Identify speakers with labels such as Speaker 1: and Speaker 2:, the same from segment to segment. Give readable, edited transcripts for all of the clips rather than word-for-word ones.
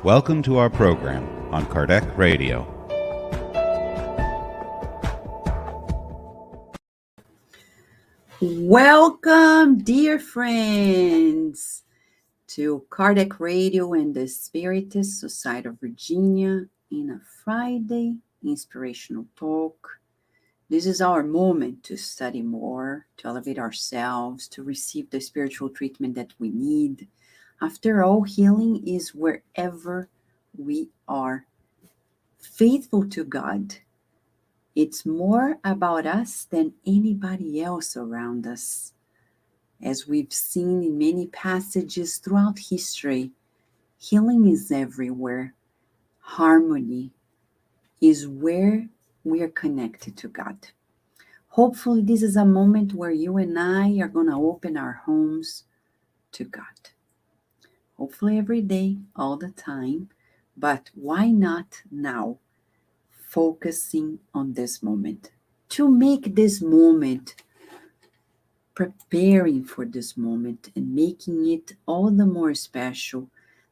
Speaker 1: Welcome to our program on Kardec Radio.
Speaker 2: Welcome, dear friends, to Kardec Radio and the Spiritist Society of Virginia in a Friday Inspirational Talk. This is our moment to study more, to elevate ourselves, to receive the spiritual treatment that we need. After all, healing is wherever we are. Faithful to God. It's more about us than anybody else around us. As we've seen in many passages throughout history, healing is everywhere. Harmony is where we are connected to God. Hopefully, this is a moment where you and I are going to open our homes to God. Hopefully every day, all the time, but why not now? Focusing on this moment. To make this moment, preparing for this moment and making it all the more special,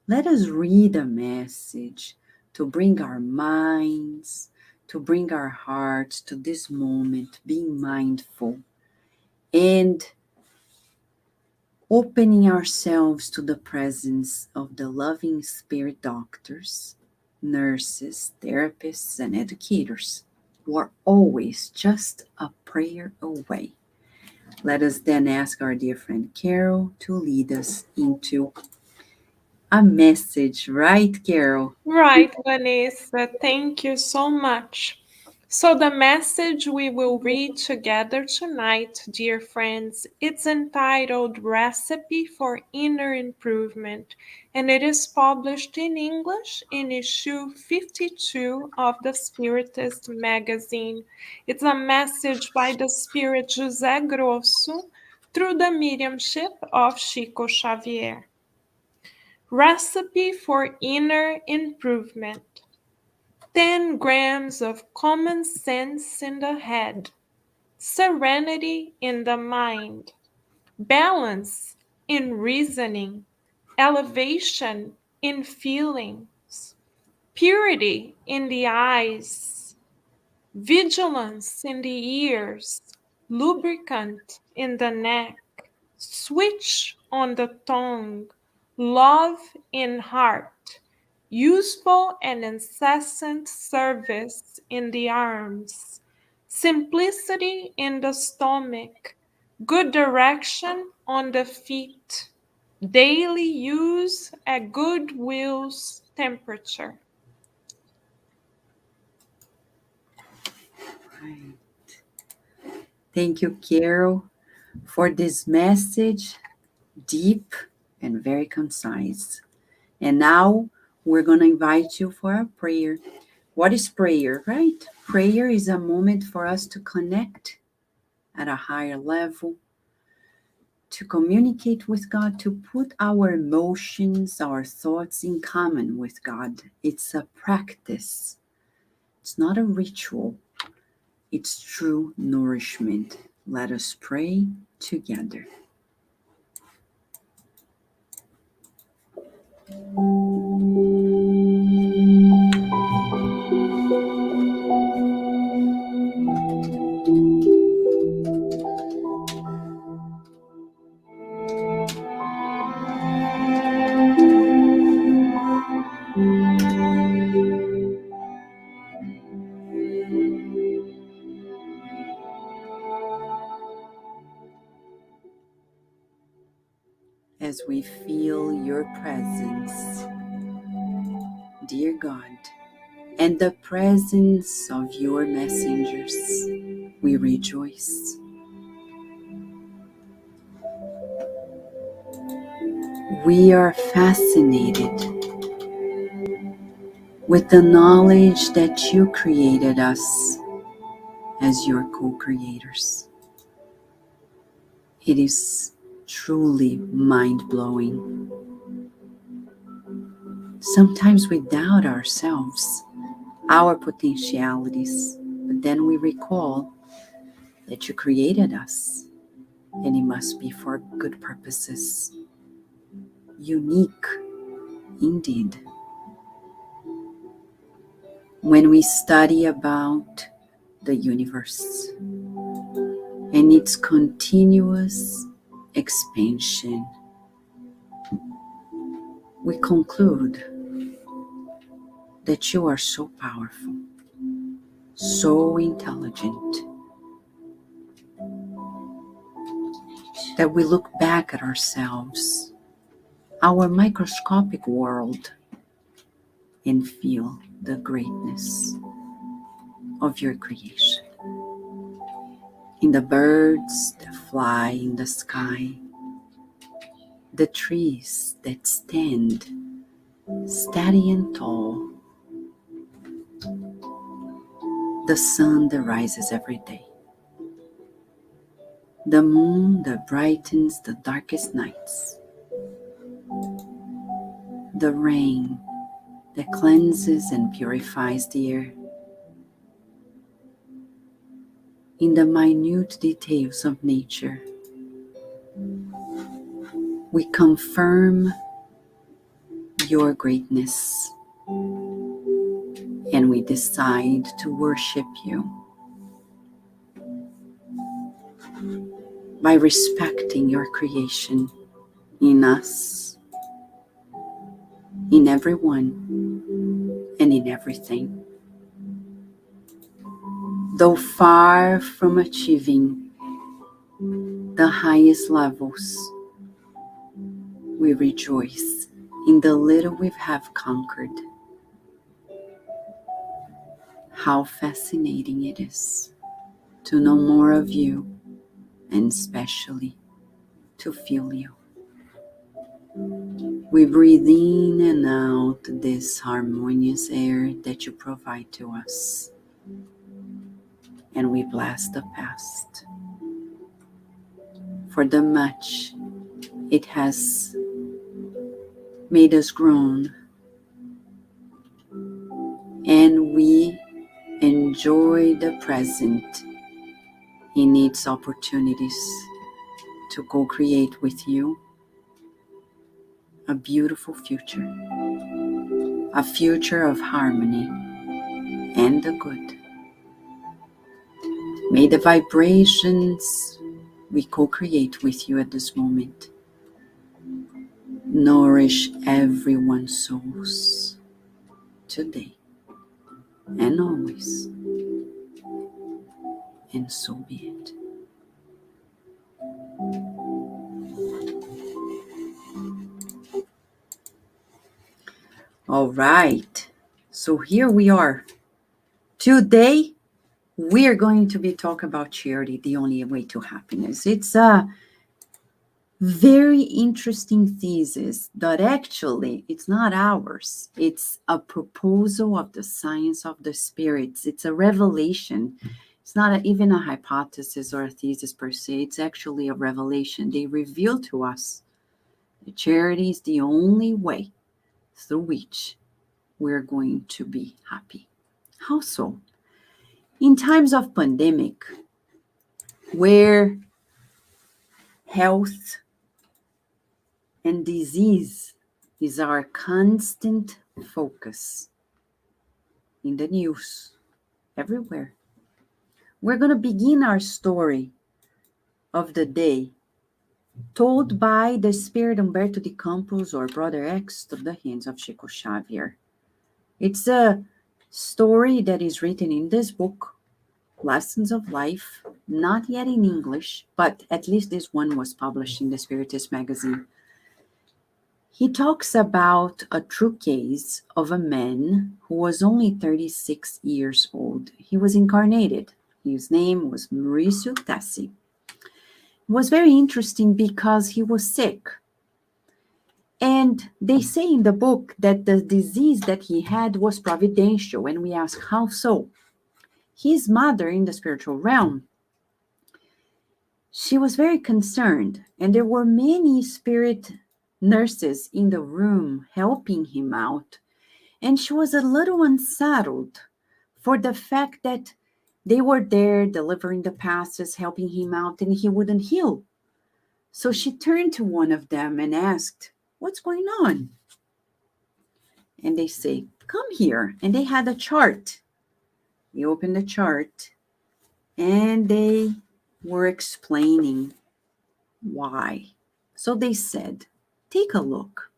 Speaker 2: let us read a message to bring our minds, to bring our hearts to this moment, being mindful and opening ourselves to the presence of the loving spirit doctors, nurses, therapists, and educators who are always just a prayer away. Let us then ask our dear friend Carol to lead us into a message, right, Carol?
Speaker 3: Right, Vanessa. Thank you so much. So the message we will read together tonight, dear friends, it's entitled Recipe for Inner Improvement, and it is published in English in issue 52 of the Spiritist magazine. It's a message by the Spirit José Grosso through the mediumship of Chico Xavier. Recipe for Inner Improvement. 10 grams of common sense in the head, serenity in the mind, balance in reasoning, elevation in feelings, purity in the eyes, vigilance in the ears, lubricant in the neck, switch on the tongue, love in heart, useful and incessant service in the arms, simplicity in the stomach, good direction on the feet, daily use at good will's temperature.
Speaker 2: Right. Thank you, Carol, for this message, deep and very concise. And now we're going to invite you for a prayer. What is prayer, right? Prayer is a moment for us to connect at a higher level, to communicate with God, to put our emotions, our thoughts in common with God. It's a practice. It's not a ritual. It's true nourishment. Let us pray together. As we feel your presence, dear God, and the presence of your messengers, we rejoice. We are fascinated with the knowledge that you created us as your co-creators. It is truly mind-blowing. Sometimes we doubt ourselves, our potentialities, but then we recall that you created us, and it must be for good purposes. Unique, indeed. when we study about the universe and its continuous expansion, we conclude that you are so powerful, so intelligent, that we look back at ourselves, our microscopic world, and feel the greatness of your creation. In the birds that fly in the sky, the trees that stand steady and tall, the sun that rises every day, the moon that brightens the darkest nights, the rain that cleanses and purifies the air. In the minute details of nature, we confirm your greatness and we decide to worship you by respecting your creation in us, in everyone, and in everything. Though far from achieving the highest levels, we rejoice in the little we have conquered. How fascinating it is to know more of you, and especially to feel you. We breathe in and out this harmonious air that you provide to us, and we bless the past for the much it has made us grown, and we enjoy the present in its opportunities to co-create with you a beautiful future, a future of harmony and the good. May the vibrations we co-create with you at this moment nourish everyone's souls today and always, and so be it. All right, so here we are. Today, we're going to be talking about charity, the only way to happiness. It's a very interesting thesis that actually it's not ours. It's a proposal of the science of the spirits. It's a revelation. It's not even a hypothesis or a thesis per se. It's actually a revelation. They reveal to us that charity is the only way through which we're going to be happy. How so? In times of pandemic, where health and disease is our constant focus in the news, everywhere, we're going to begin our story of the day told by the spirit Humberto de Campos, or Brother X, through the hands of Chico Xavier. It's a story that is written in this book, Lessons of Life, not yet in English, but at least this one was published in the Spiritist magazine. He talks about a true case of a man who was only 36 years old. He was incarnated. His name was Mauricio Tassi. It was very interesting because he was sick. And they say in the book that the disease that he had was providential. And we ask, how so? His mother in the spiritual realm, she was very concerned. And there were many spirit nurses in the room helping him out. And she was a little unsettled for the fact that they were there delivering the passes, helping him out, and he wouldn't heal. So she turned to one of them and asked, "What's going on?" and they say, come here. And they had a chart. They opened the chart and they were explaining why. So they said, take a look.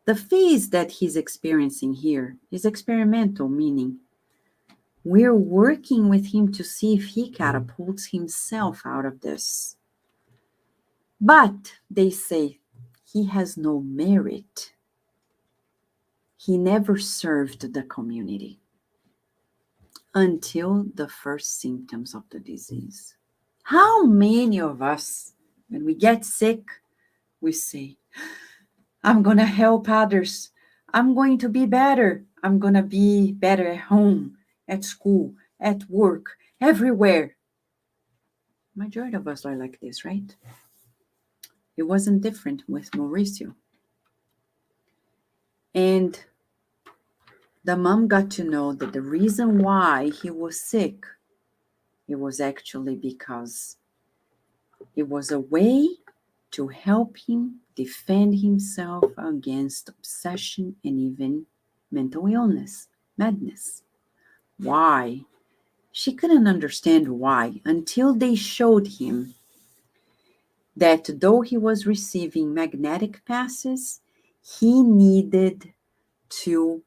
Speaker 2: The phase that he's experiencing here is experimental, meaning we're working with him to see if he catapults himself out of this. But they say he has no merit. He never served the community until the first symptoms of the disease. How many of us, when we get sick, we say, I'm going to help others. I'm going to be better. I'm going to be better at home, at school, at work, everywhere. Majority of us are like this, right? It wasn't different with Mauricio. And the mom got to know that the reason why he was sick, it was actually because it was a way to help him defend himself against obsession and even mental illness, madness. Why? She couldn't understand why until they showed him that though he was receiving magnetic passes, he needed to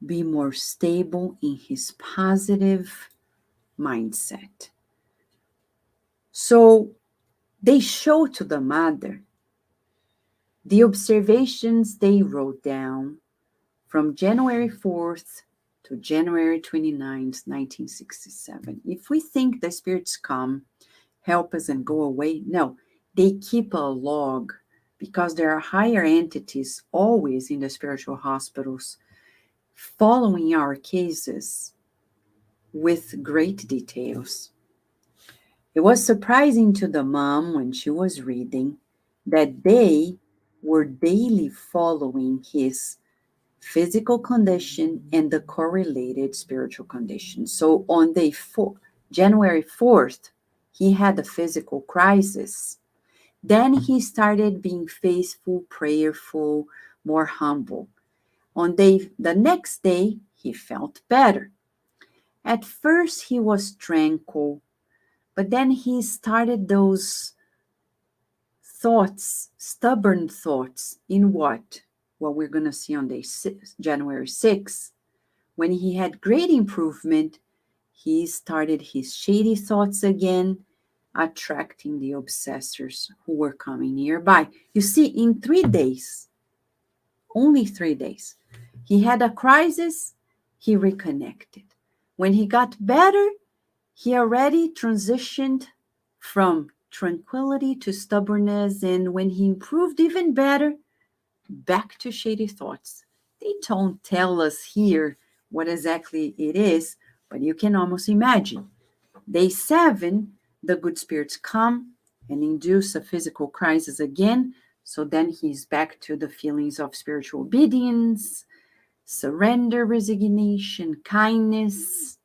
Speaker 2: be more stable in his positive mindset. So they showed to the mother the observations they wrote down from January 4th to January 29th, 1967. If we think the spirits come, help us and go away, no, they keep a log because there are higher entities always in the spiritual hospitals following our cases with great details. It was surprising to the mom when she was reading that they were daily following his physical condition and the correlated spiritual condition. So on January 4th, he had a physical crisis. Then he started being faithful, prayerful, more humble. On the next day, he felt better. At first, he was tranquil, but then he started those thoughts, stubborn thoughts, in what we're going to see on January 6th. When he had great improvement, he started his shady thoughts again, attracting the obsessors who were coming nearby. You see, in 3 days, only 3 days, he had a crisis, he reconnected. When he got better, he already transitioned from tranquility to stubbornness, and when he improved even better, back to shady thoughts. They don't tell us here what exactly it is, but you can almost imagine. Day 7, the good spirits come and induce a physical crisis again, so then he's back to the feelings of spiritual obedience, surrender, resignation, kindness.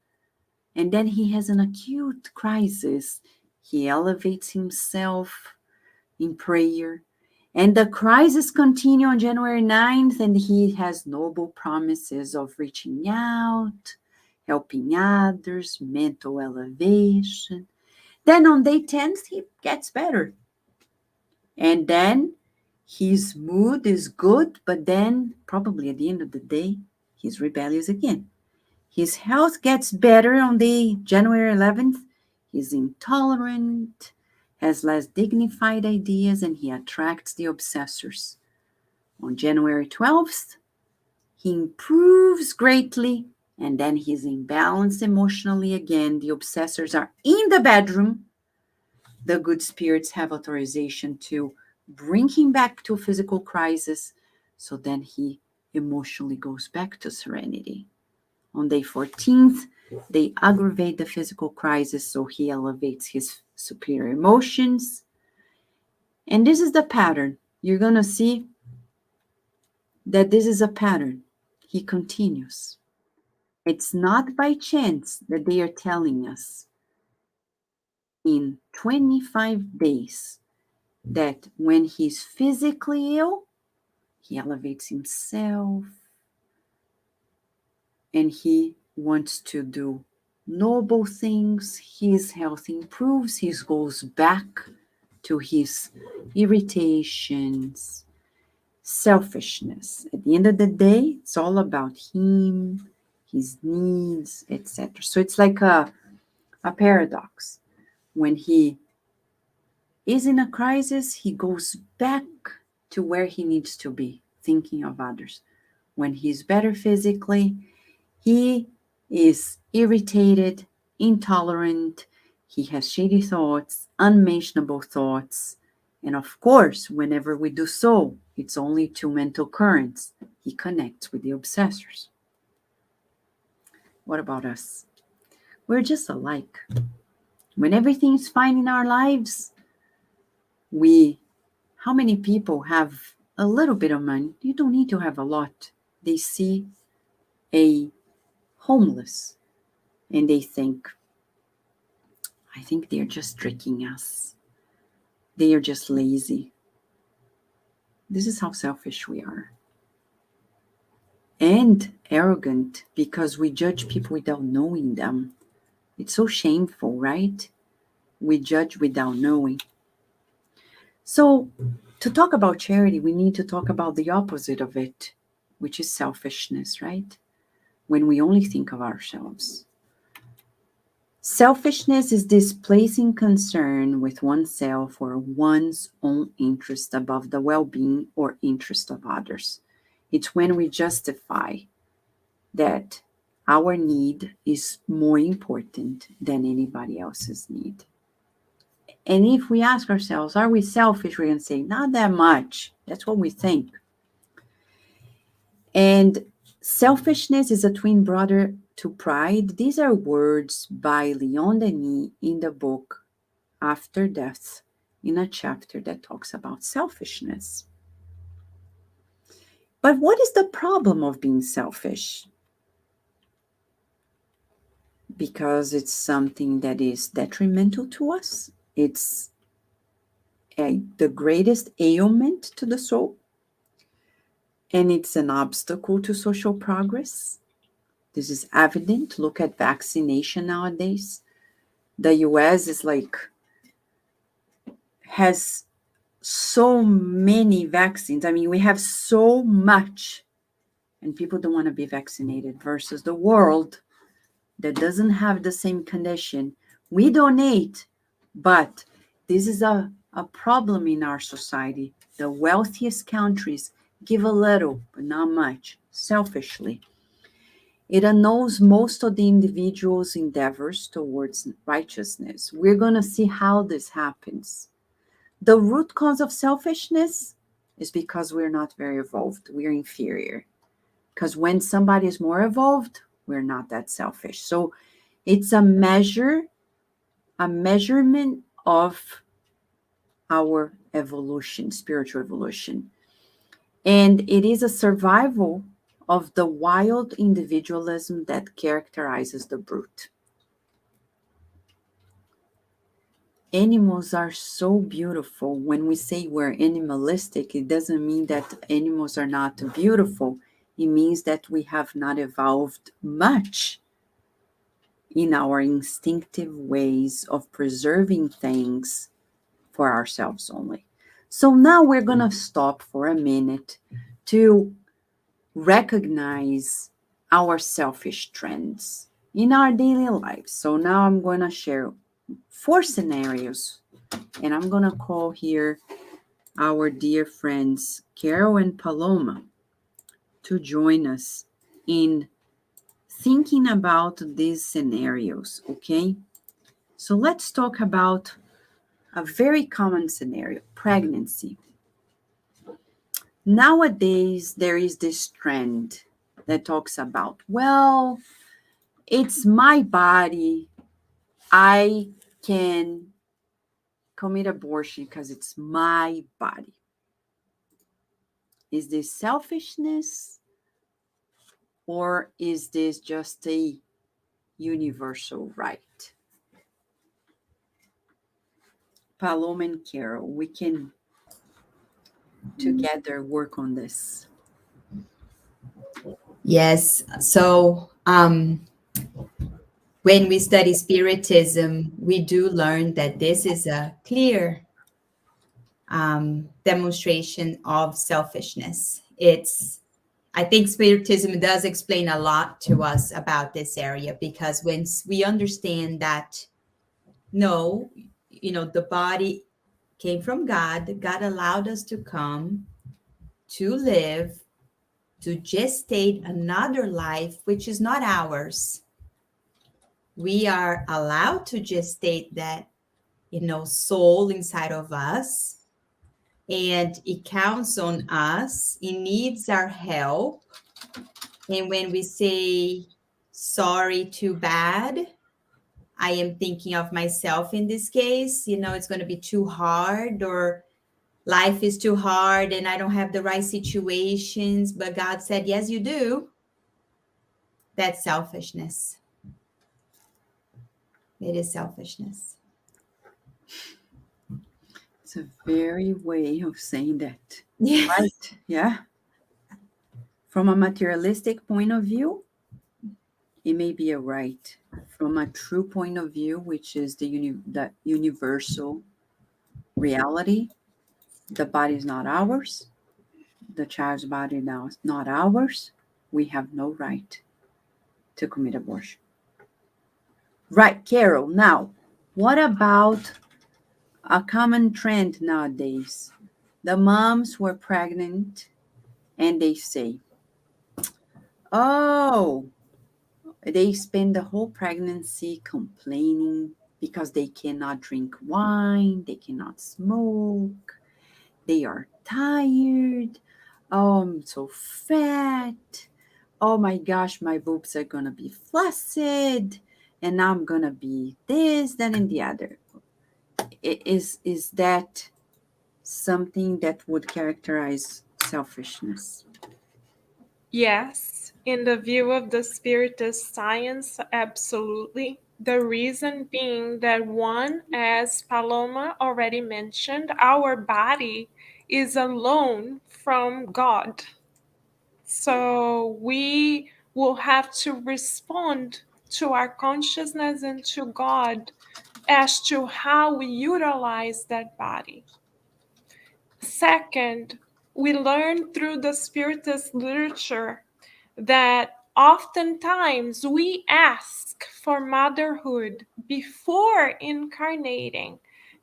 Speaker 2: And then he has an acute crisis. He elevates himself in prayer. And the crisis continues on January 9th, and he has noble promises of reaching out, helping others, mental elevation. Then on day 10th, he gets better. And then his mood is good, but then probably at the end of the day, he's rebellious again. His health gets better on the January 11th. He's intolerant, has less dignified ideas, and he attracts the obsessors. On January 12th, he improves greatly, and then he's imbalanced emotionally again. The obsessors are in the bedroom. The good spirits have authorization to bring him back to a physical crisis, so then he emotionally goes back to serenity. On day 14th, they aggravate the physical crisis, so he elevates his superior emotions. And this is the pattern. You're going to see that this is a pattern. He continues. It's not by chance that they are telling us in 25 days that when he's physically ill, He elevates himself, and he wants to do noble things. His health improves. He goes back to his irritations, selfishness. At the end of the day, it's all about him, his needs, etc. So it's like a paradox. When he is in a crisis, he goes back to where he needs to be, thinking of others. When he's better physically, he is irritated, intolerant, he has shady thoughts, unmentionable thoughts. And of course, whenever we do so, it's only two mental currents. He connects with the obsessors. What about us? We're just alike. When everything's fine in our lives, how many people have a little bit of money? You don't need to have a lot. They see a homeless and they think, I think they're just tricking us. They are just lazy. This is how selfish we are. And arrogant, because we judge people without knowing them. It's so shameful, right? We judge without knowing. So, to talk about charity, we need to talk about the opposite of it, which is selfishness, right? When we only think of ourselves. Selfishness is displacing concern with oneself or one's own interest above the well-being or interest of others. It's when we justify that our need is more important than anybody else's need. And if we ask ourselves, are we selfish? We're going to say, not that much. That's what we think. And selfishness is a twin brother to pride. These are words by Leon Denis in the book After Death, in a chapter that talks about selfishness. But what is the problem of being selfish? Because it's something that is detrimental to us. It's the greatest ailment to the soul. And it's an obstacle to social progress. This is evident. Look at vaccination nowadays. The US has so many vaccines. I mean, we have so much, and people don't want to be vaccinated, versus the world that doesn't have the same condition. We donate, but this is a problem in our society. The wealthiest countries give a little, but not much, selfishly. It annuls most of the individual's endeavors towards righteousness. We're going to see how this happens. The root cause of selfishness is because we're not very evolved. We're inferior. Because when somebody is more evolved, we're not that selfish. So it's a measurement of our evolution, spiritual evolution. And it is a survival of the wild individualism that characterizes the brute. Animals are so beautiful. When we say we're animalistic, it doesn't mean that animals are not beautiful. It means that we have not evolved much in our instinctive ways of preserving things for ourselves only. So now we're going to stop for a minute to recognize our selfish trends in our daily lives. So now I'm going to share 4 scenarios, and I'm going to call here our dear friends Carol and Paloma to join us in thinking about these scenarios, okay? So let's talk about a very common scenario, pregnancy. Nowadays, there is this trend that talks about, well, it's my body. I can commit abortion because it's my body. Is this selfishness, or is this just a universal right? Paloma and Carol, we can together work on this?
Speaker 4: Yes. So when we study Spiritism, we do learn that this is a clear demonstration of selfishness. I think Spiritism does explain a lot to us about this area, because when we understand that, no, the body came from God, God allowed us to come to live, to gestate another life, which is not ours. We are allowed to gestate that, soul inside of us, and it counts on us. It needs our help. And when we say sorry, too bad, I am thinking of myself in this case. It's going to be too hard, or life is too hard and I don't have the right situations. But God said, yes, you do. That's selfishness. It is selfishness.
Speaker 2: It's a very way of saying that.
Speaker 4: Yes.
Speaker 2: Right? Yeah. From a materialistic point of view, it may be a right. From a true point of view, which is the universal reality, the body is not ours. The child's body now is not ours. We have no right to commit abortion. Right, Carol. Now, what about a common trend nowadays? The moms who are pregnant and they say, oh, they spend the whole pregnancy complaining because they cannot drink wine, they cannot smoke, they are tired. Oh, I'm so fat. Oh my gosh, my boobs are gonna be flaccid, and I'm gonna be this, that, and the other. Is that something that would characterize selfishness?
Speaker 3: Yes, in the view of the Spiritist science, absolutely. The reason being that one, as Paloma already mentioned, our body is a loan from God. So we will have to respond to our consciousness and to God as to how we utilize that body. Second, we learn through the Spiritist literature that oftentimes we ask for motherhood before incarnating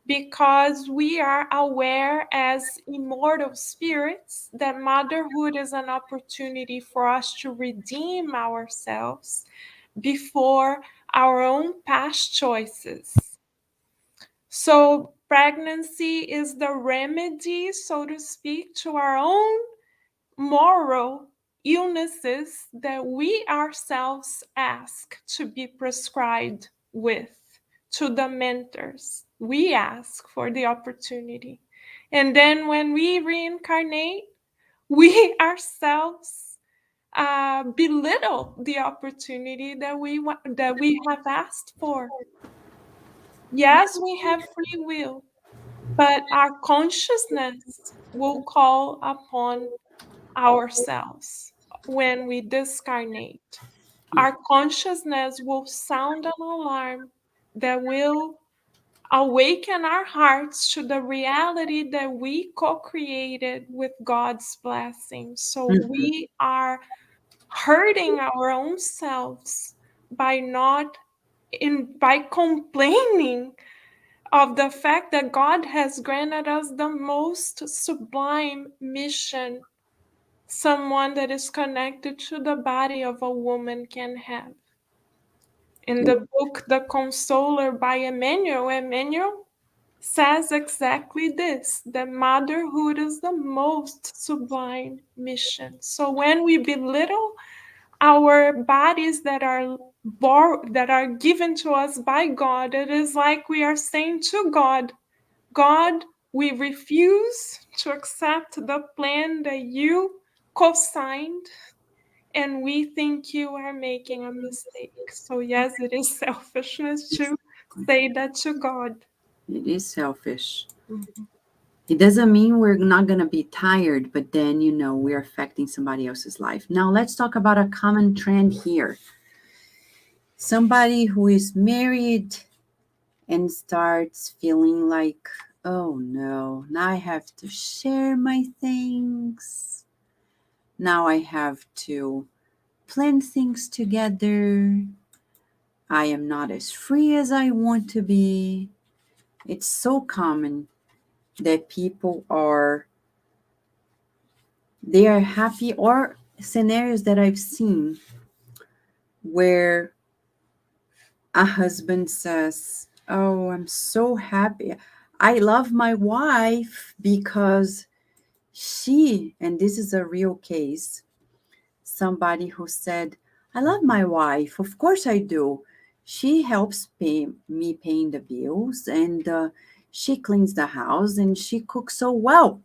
Speaker 3: because we are aware as immortal spirits that motherhood is an opportunity for us to redeem ourselves before our own past choices. So pregnancy is the remedy, so to speak, to our own moral illnesses that we ourselves ask to be prescribed with to the mentors. We ask for the opportunity. And then when we reincarnate, we ourselves belittle the opportunity that we have asked for. Yes, we have free will, but our consciousness will call upon ourselves when we discarnate. Our consciousness will sound an alarm that will awaken our hearts to the reality that we co-created with God's blessing. So we are hurting our own selves by by complaining of the fact that God has granted us the most sublime mission someone that is connected to the body of a woman can have. In the book The Consoler by Emmanuel says exactly this, that motherhood is the most sublime mission. So when we belittle our bodies that are given to us by God, it is like we are saying to God, God, we refuse to accept the plan that you co-signed, and we think you are making a mistake. So yes, it is selfishness to say that to God.
Speaker 2: It is selfish.
Speaker 3: Mhm.
Speaker 2: It doesn't mean we're not going to be tired, but then, we're affecting somebody else's life. Now, let's talk about a common trend here. Somebody who is married and starts feeling like, oh no, now I have to share my things. Now I have to plan things together. I am not as free as I want to be. It's so common that people they are happy, or scenarios that I've seen where a husband says, oh, I'm so happy. I love my wife because and this is a real case, somebody who said, I love my wife. Of course I do. She helps me paying the bills, and she cleans the house, and she cooks so well.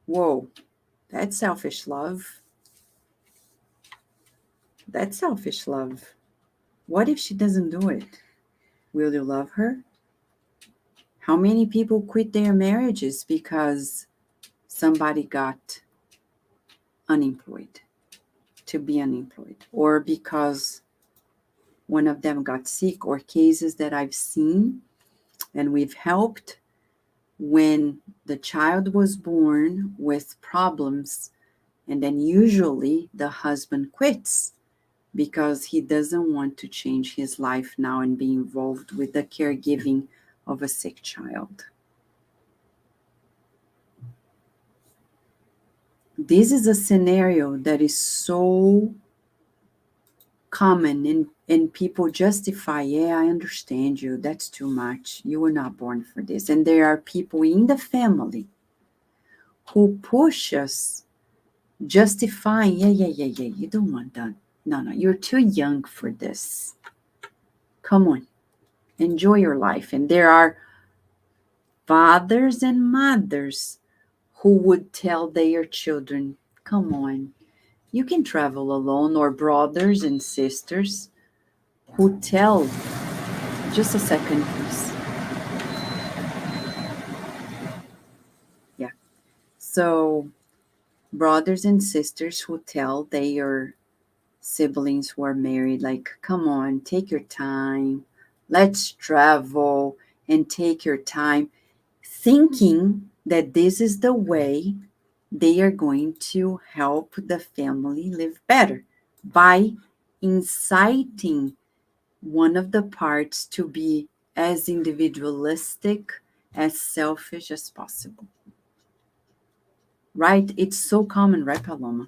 Speaker 2: Whoa, that's selfish love. That's selfish love. What if she doesn't do it? Will you love her? How many people quit their marriages because somebody got unemployed, to be unemployed, or because one of them got sick, or cases that I've seen and we've helped when the child was born with problems, and then usually the husband quits because he doesn't want to change his life now and be involved with the caregiving of a sick child. This is a scenario that is so common, and people justify, yeah, I understand you, that's too much, you were not born for this. And there are people in the family who push us, justifying, yeah, you don't want that. No, you're too young for this. Come on, enjoy your life. And there are fathers and mothers who would tell their children, come on, you can travel alone, or brothers and sisters who tell, just a second, please. Yeah. So brothers and sisters who tell their siblings who are married, like, come on, take your time. Let's travel and take your time, thinking that this is the way they are going to help the family live better by inciting one of the parts to be as individualistic, as selfish as possible. Right? It's so common, right, Paloma?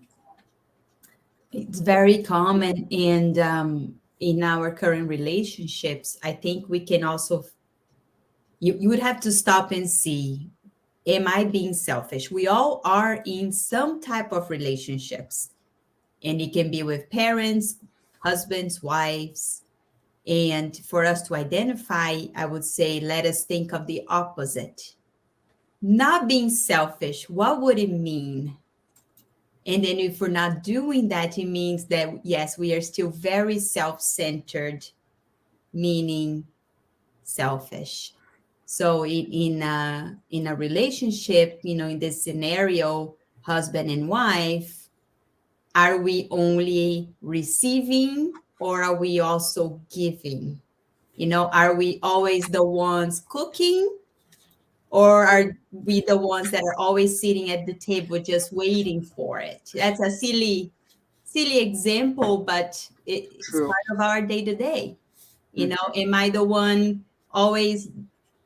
Speaker 4: It's very common, and in our current relationships, I think we can also, you would have to stop and see, am I being selfish? We all are in some type of relationships, and it can be with parents, husbands, wives. And for us to identify, I would say, let us think of the opposite. Not being selfish, what would it mean? And then if we're not doing that, it means that, yes, we are still very self-centered, meaning selfish. So in a relationship, in this scenario, husband and wife, are we only receiving, or are we also giving? Are we always the ones cooking, or are we the ones that are always sitting at the table just waiting for it? That's a silly example, but it's
Speaker 2: True.
Speaker 4: part of our day to day. Am I the one always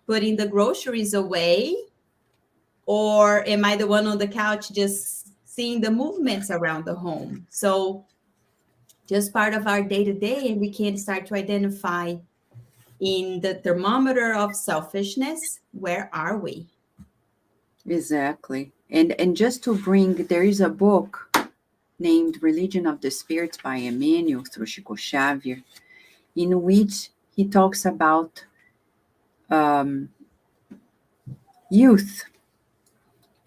Speaker 4: putting the groceries away, or am I the one on the couch just seeing the movements around the home? So just part of our day to day, and we can start to identify in the thermometer of selfishness, where are we?
Speaker 2: Exactly. And just to bring, there is a book named Religion of the Spirits by Emmanuel through Chico Xavier, in which he talks about youth.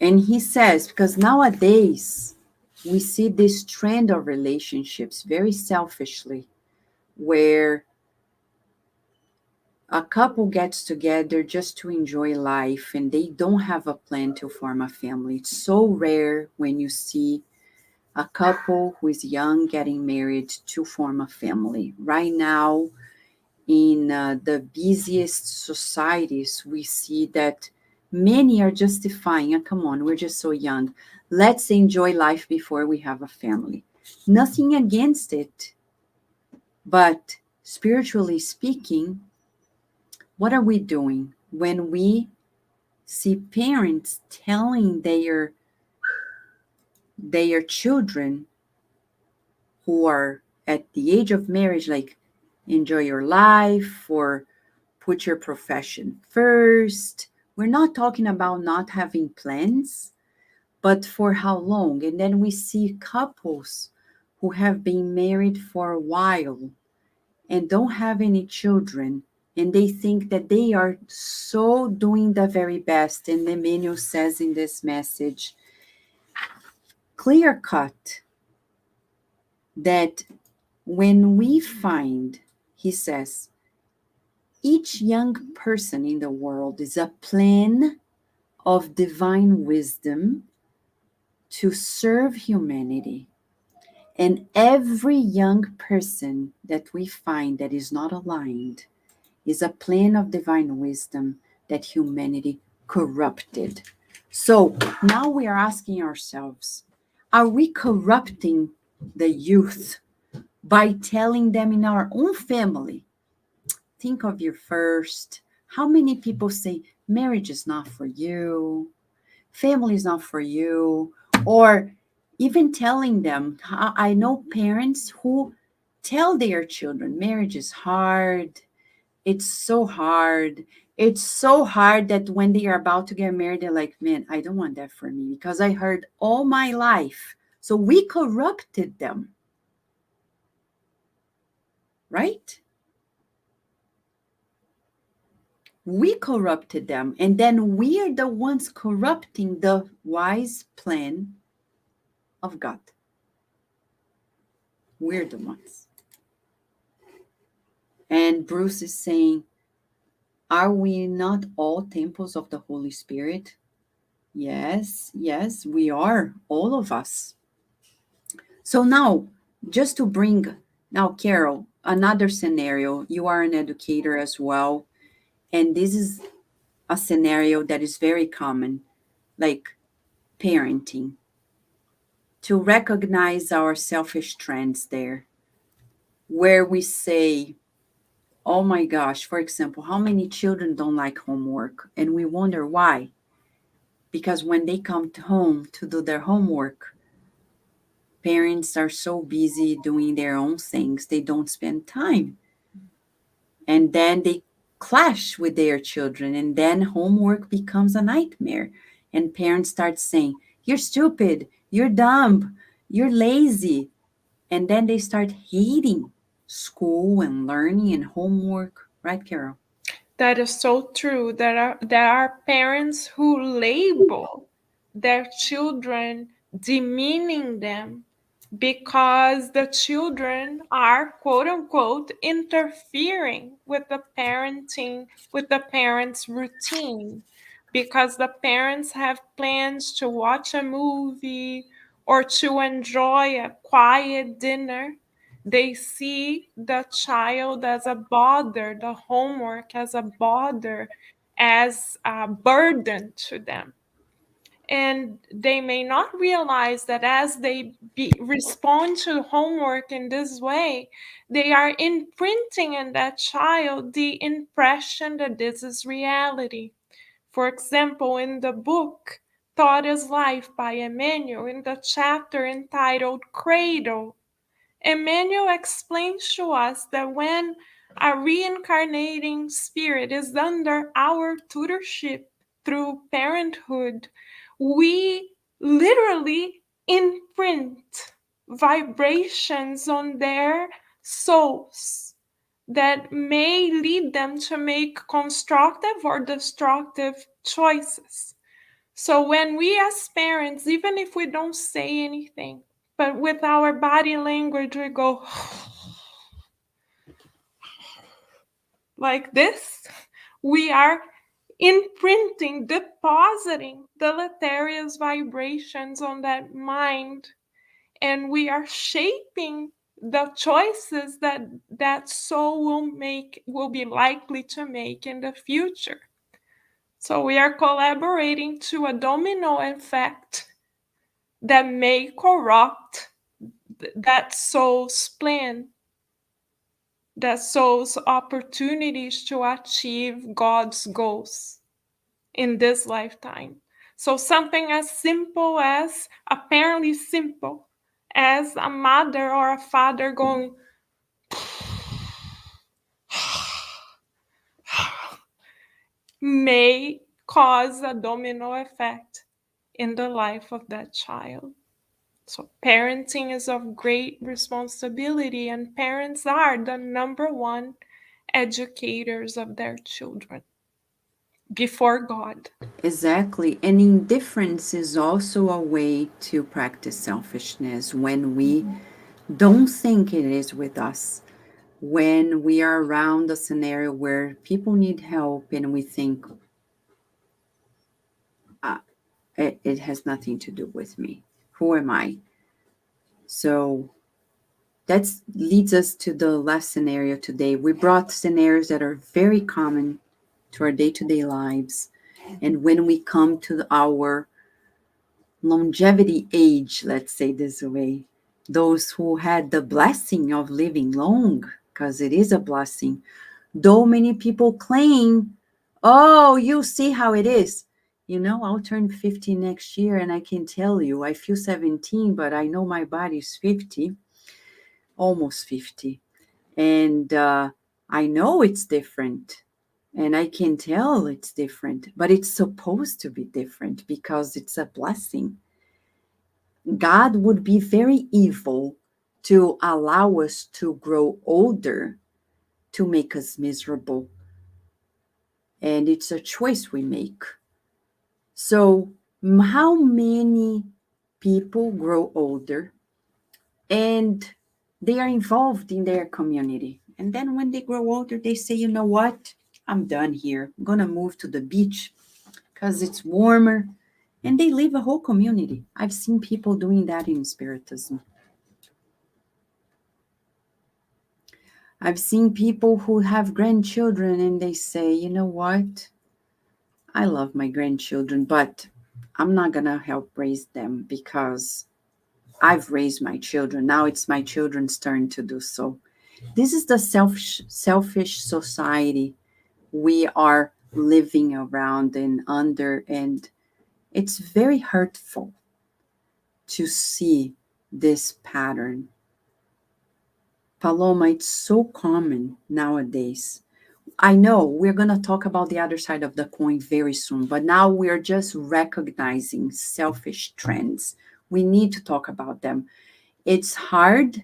Speaker 2: And he says, because nowadays we see this trend of relationships very selfishly, where a couple gets together just to enjoy life and they don't have a plan to form a family. It's so rare when you see a couple who is young getting married to form a family. Right now, in the busiest societies, we see that many are justifying, come on, we're just so young. Let's enjoy life before we have a family. Nothing against it, but spiritually speaking, what are we doing when we see parents telling their children who are at the age of marriage, like, enjoy your life or put your profession first? We're not talking about not having plans, but for how long? And then we see couples who have been married for a while and don't have any children, and they think that they are so doing the very best. And Emmanuel says in this message, clear cut, that when we find, he says, each young person in the world is a plan of divine wisdom to serve humanity. And every young person that we find that is not aligned is a plan of divine wisdom that humanity corrupted. So now we are asking ourselves, are we corrupting the youth by telling them in our own family, think of you first? How many people say marriage is not for you, family is not for you, or even telling them, I know parents who tell their children marriage is hard. It's so hard. It's so hard that when they are about to get married, they're like, man, I don't want that for me because I heard all my life. So we corrupted them, right? We corrupted them. And then we are the ones corrupting the wise plan of God. We're the ones. And Bruce is saying, are we not all temples of the Holy Spirit? Yes, yes, we are, all of us. So now, just to bring, now, Carol, another scenario. You are an educator as well, and this is a scenario that is very common, like parenting, to recognize our selfish trends there, where we say, oh my gosh, for example, how many children don't like homework? And we wonder why. Because when they come home to do their homework, parents are so busy doing their own things, they don't spend time. And then they clash with their children, and then homework becomes a nightmare. And parents start saying, you're stupid, you're dumb, you're lazy. And then they start hating school and learning and homework. Right, Carol?
Speaker 3: That is so true. There are parents who label their children, demeaning them because the children are, quote unquote, interfering with the parenting, with the parents' routine, because the parents have plans to watch a movie or to enjoy a quiet dinner. They see the child as a bother, the homework as a bother, as a burden to them. And they may not realize that as they respond to homework in this way, they are imprinting in that child the impression that this is reality. For example, in the book Thought is Life by Emmanuel, in the chapter entitled Cradle, Emmanuel explains to us that when a reincarnating spirit is under our tutorship through parenthood, we literally imprint vibrations on their souls that may lead them to make constructive or destructive choices. So when we as parents, even if we don't say anything, but with our body language, we go, like this, we are imprinting, depositing deleterious vibrations on that mind, and we are shaping the choices that that soul will be likely to make in the future. So we are collaborating to a domino effect that may corrupt that soul's plan, that soul's opportunities to achieve God's goals in this lifetime. So something as simple as, apparently simple, as a mother or a father going may cause a domino effect in the life of that child. So parenting is of great responsibility, and parents are the number one educators of their children before God.
Speaker 2: Exactly. And indifference is also a way to practice selfishness when we don't think it is with us. When we are around a scenario where people need help and we think it has nothing to do with me. Who am I? So that leads us to the last scenario today. We brought scenarios that are very common to our day-to-day lives. And when we come to our longevity age, let's say this way, those who had the blessing of living long, because it is a blessing, though many people claim, oh, you see how it is. You know, I'll turn 50 next year, and I can tell you, I feel 17, but I know my body's 50, almost 50. And I know it's different. And I can tell it's different, but it's supposed to be different because it's a blessing. God would be very evil to allow us to grow older to make us miserable. And it's a choice we make. So, how many people grow older and they are involved in their community? And then when they grow older, they say, you know what? I'm done here. I'm going to move to the beach because it's warmer. And they leave a whole community. I've seen people doing that in Spiritism. I've seen people who have grandchildren and they say, you know what? I love my grandchildren, but I'm not going to help raise them because I've raised my children. Now it's my children's turn to do so. This is the selfish society we are living around and under, and it's very hurtful to see this pattern. Paloma, it's so common nowadays. I know we're going to talk about the other side of the coin very soon, but now we're just recognizing selfish trends. We need to talk about them. It's hard,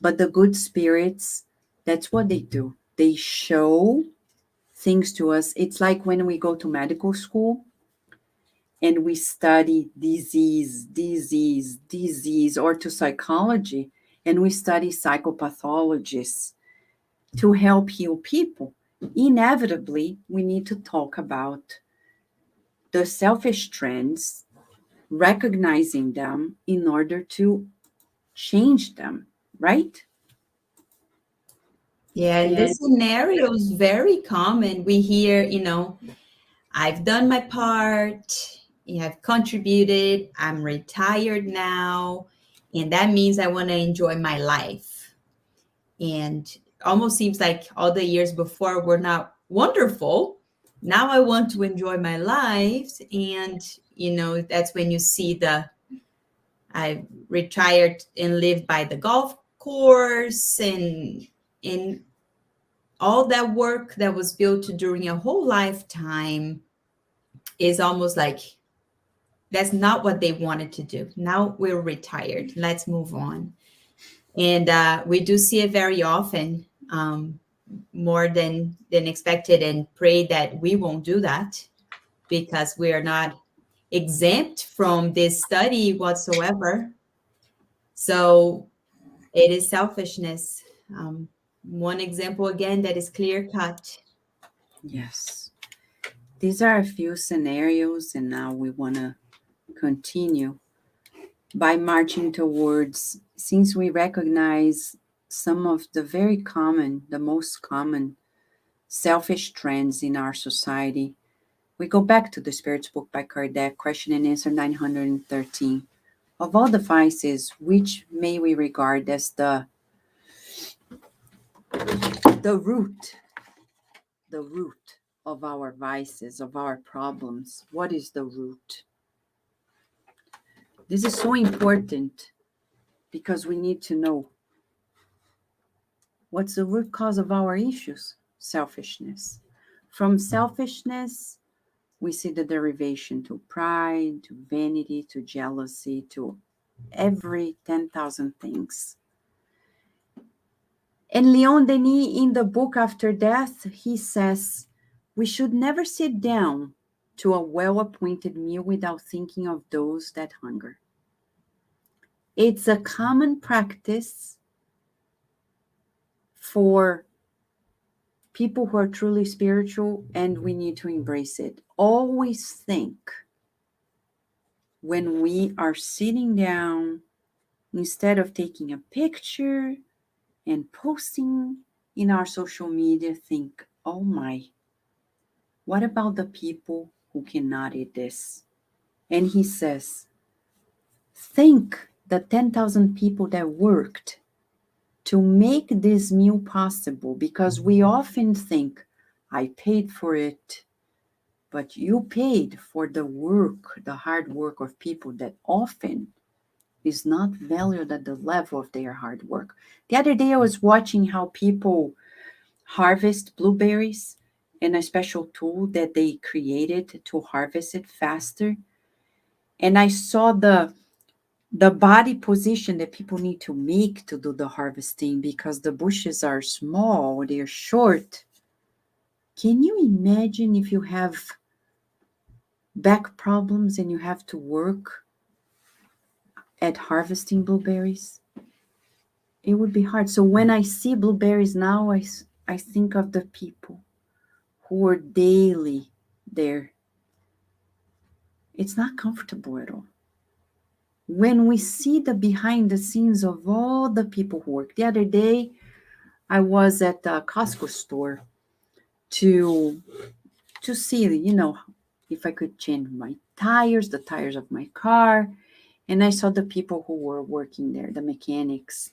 Speaker 2: but the good spirits, that's what they do. They show things to us. It's like when we go to medical school and we study disease, or to psychology, and we study psychopathologists to help heal people. Inevitably, we need to talk about the selfish trends, recognizing them in order to change them, right?
Speaker 4: Yeah, and this scenario is very common. We hear, I've done my part, I've contributed, I'm retired now, and that means I want to enjoy my life. And almost seems like all the years before were not wonderful. Now I want to enjoy my life. And, that's when you see I retired and lived by the golf course and all that work that was built during a whole lifetime is almost like that's not what they wanted to do. Now we're retired. Let's move on. And we do see it very often, more than expected, and pray that we won't do that because we are not exempt from this study whatsoever. So it is selfishness. One example again that is clear cut
Speaker 2: Yes. These are a few scenarios, and now we want to continue by marching towards, since we recognize some of the very common, the most common selfish trends in our society. We go back to the Spirit's Book by Kardec, question and answer 913. Of all the vices, which may we regard as the root of our vices, of our problems? What is the root? This is so important because we need to know what's the root cause of our issues. Selfishness. From selfishness, we see the derivation to pride, to vanity, to jealousy, to every 10,000 things. And Leon Denis, in the book After Death, he says, we should never sit down to a well-appointed meal without thinking of those that hunger. It's a common practice for people who are truly spiritual, and we need to embrace it. Always think, when we are sitting down, instead of taking a picture and posting in our social media, think, oh my, what about the people who cannot eat this? And he says, think the 10,000 people that worked to make this meal possible, because we often think, I paid for it, but you paid for the work, the hard work of people that often is not valued at the level of their hard work. The other day I was watching how people harvest blueberries and a special tool that they created to harvest it faster. And I saw the body position that people need to make to do the harvesting, because the bushes are small, they're short. Can you imagine if you have back problems and you have to work at harvesting blueberries? It would be hard. So when I see blueberries now, I think of the people who are daily there. It's not comfortable at all. When we see the behind the scenes of all the people who work. The other day, I was at the Costco store to see, if I could change my tires, the tires of my car. And I saw the people who were working there, the mechanics.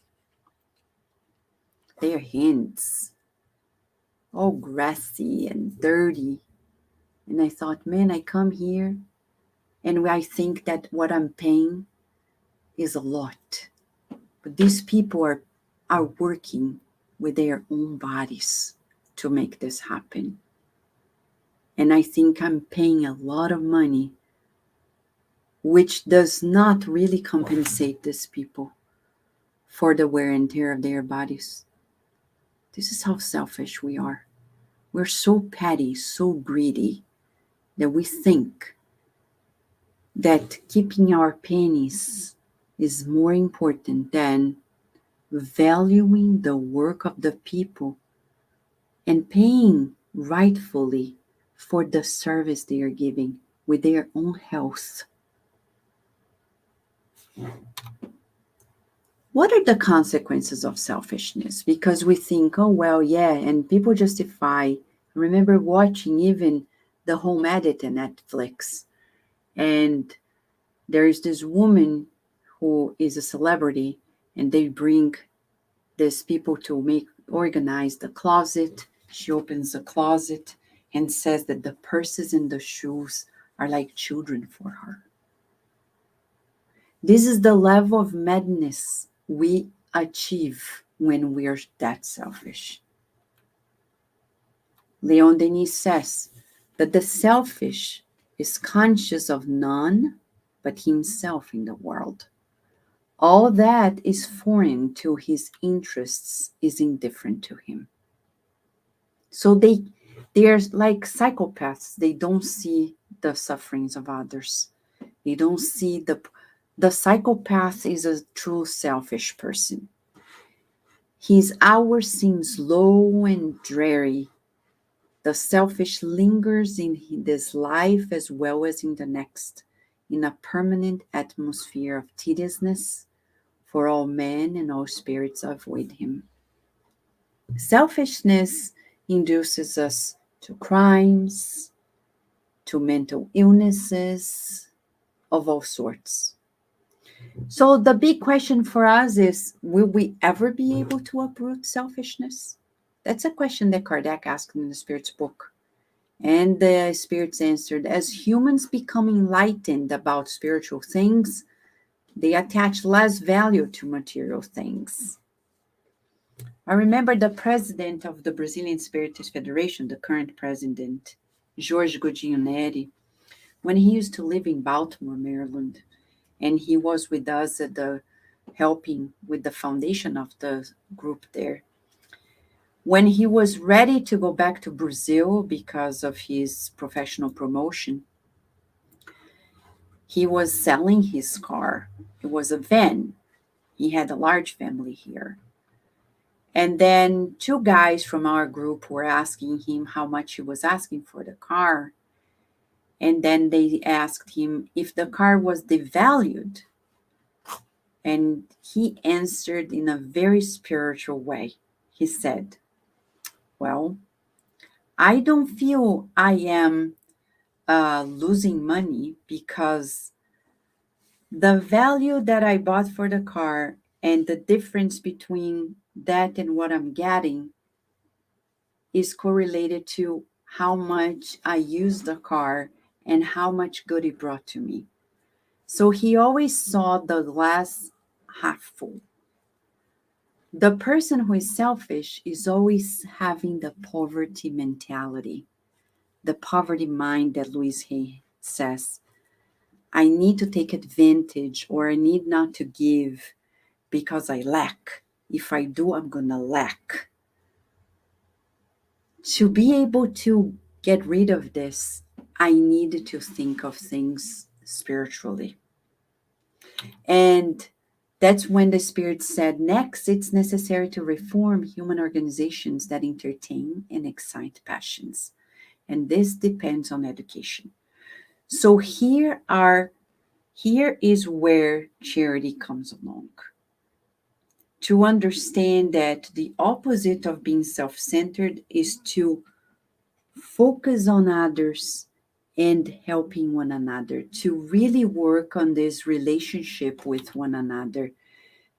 Speaker 2: Their hands all grassy and dirty. And I thought, man, I come here and I think that what I'm paying is a lot. But these people are working with their own bodies to make this happen. And I think I'm paying a lot of money, which does not really compensate these people for the wear and tear of their bodies. This is how selfish we are. We're so petty, so greedy, that we think that keeping our pennies is more important than valuing the work of the people and paying rightfully for the service they are giving with their own health. What are the consequences of selfishness? Because we think, oh, well, yeah, and people justify. I remember watching even the Home Edit on Netflix, and there is this woman who is a celebrity, and they bring these people to organize the closet. She opens the closet and says that the purses and the shoes are like children for her. This is the level of madness we achieve when we are that selfish. Leon Denis says that the selfish is conscious of none but himself in the world. All that is foreign to his interests is indifferent to him. So they're like psychopaths. They don't see the sufferings of others. They don't see the psychopath is a true selfish person. His hour seems low and dreary, The selfish lingers in this life as well as in the next, in a permanent atmosphere of tediousness, for all men and all spirits avoid him. Selfishness induces us to crimes, to mental illnesses of all sorts. So the big question for us is, will we ever be able to uproot selfishness? That's a question that Kardec asked in the Spirit's book. And the Spirits answered, as humans become enlightened about spiritual things, they attach less value to material things. I remember the president of the Brazilian Spiritist Federation, the current president, Jorge Godinho Neri, when he used to live in Baltimore, Maryland, and he was with us at the helping with the foundation of the group there. When he was ready to go back to Brazil because of his professional promotion, he was selling his car. It was a van. He had a large family here. And then two guys from our group were asking him how much he was asking for the car. And then they asked him if the car was devalued. And he answered in a very spiritual way. He said, well, I don't feel I am losing money because the value that I bought for the car and the difference between that and what I'm getting is correlated to how much I use the car and how much good it brought to me. So he always saw the glass half full. The person who is selfish is always having the poverty mentality, the poverty mind that Louise Hay says. I need to take advantage, or I need not to give because I lack. If I do, I'm going to lack. To be able to get rid of this, I need to think of things spiritually. And that's when the Spirit said, next, it's necessary to reform human organizations that entertain and excite passions. And this depends on education. So here is where charity comes along. To understand that the opposite of being self-centered is to focus on others and helping one another, to really work on this relationship with one another,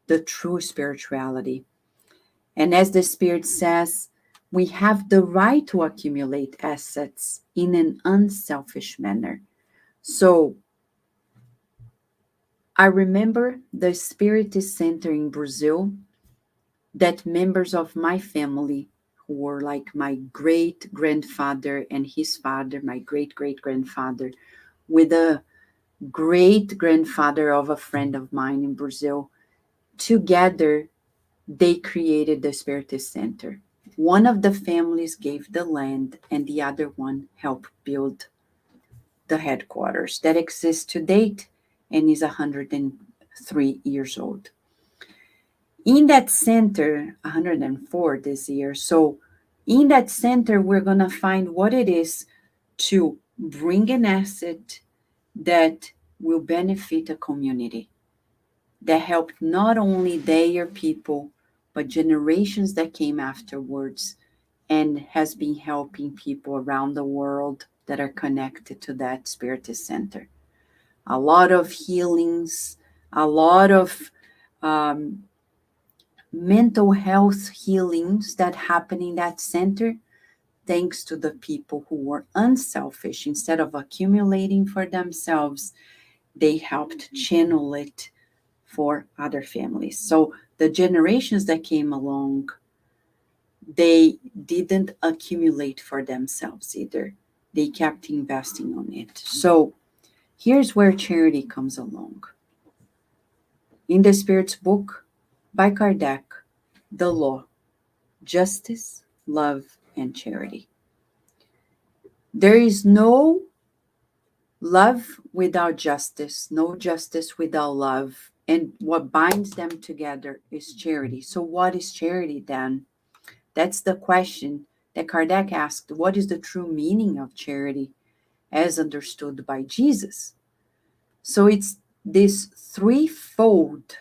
Speaker 2: the true spirituality. And as the Spirit says, we have the right to accumulate assets in an unselfish manner. So I remember the Spiritist Center in Brazil that members of my family who were like my great-grandfather and his father, my great-great-grandfather, with a great-grandfather of a friend of mine in Brazil, together they created the Spiritist Center. One of the families gave the land and the other one helped build the headquarters that exists to date and is 103 years old. In that center, 104 this year, so in that center, we're going to find what it is to bring an asset that will benefit a community, that helped not only their people, but generations that came afterwards, and has been helping people around the world that are connected to that Spiritist Center. A lot of healings, a lot of mental health healings that happen in that center, thanks to the people who were unselfish. Instead of accumulating for themselves, they helped channel it for other families. So the generations that came along, they didn't accumulate for themselves either. They kept investing on it. So here's where charity comes along. In the Spirit's book by Kardec, the law, justice, love, and charity. There is no love without justice, no justice without love. And what binds them together is charity. So what is charity then? That's the question that Kardec asked, what is the true meaning of charity as understood by Jesus? So it's this threefold